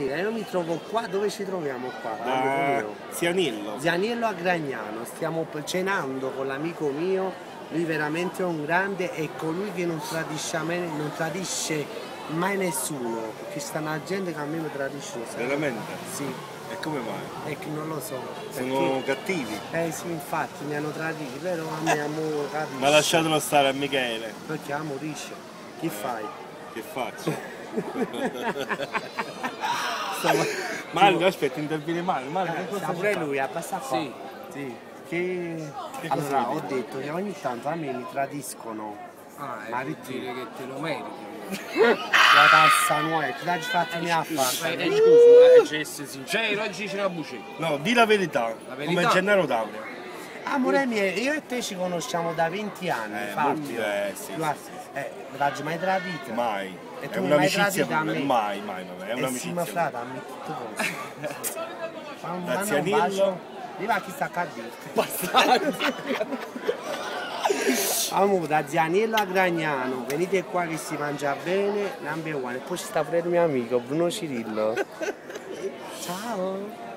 Io mi trovo qua, dove ci troviamo qua? Zianillo. Zianillo a Gragnano, stiamo cenando con l'amico mio, lui veramente è un grande e colui che non tradisce mai nessuno, perché sta una gente che a me mi tradisce. Veramente? Sì. E come mai? E che non lo so. Sono cattivi? Eh sì, infatti mi hanno tradito, però a me amo capisce. Ma lasciatelo stare a Michele. Perché amo Risce. Che fai? Che faccio? Mario, aspetta, interviene Mario. Sta pure lui, abbassa qua. Sì. Sì. Che allora ho detto che ogni tanto a me mi tradiscono. Ah, Ma vuol che dire che te lo meriti. la tassa nuova, ti dai fatti a fare. Scusa, essere sincero, oggi c'è una bucetta. No, di la verità, verità? come Gennaro D'Auria. Amore mio, io e te ci conosciamo da 20 anni, Fabio. Sì. Mi l'hai mai tradito? Mai. E È tu mi hai mai un'amicizia tradito a me? mai, è E sì, un'amicizia. ma frata, ammi tutto questo. Da Un Zianillo. bacio. Di là chi sta a cadere. Amo da Zianillo a Gragnano, venite qua che si mangia bene, number one. E poi ci sta pure il mio amico Bruno Cirillo. Ciao!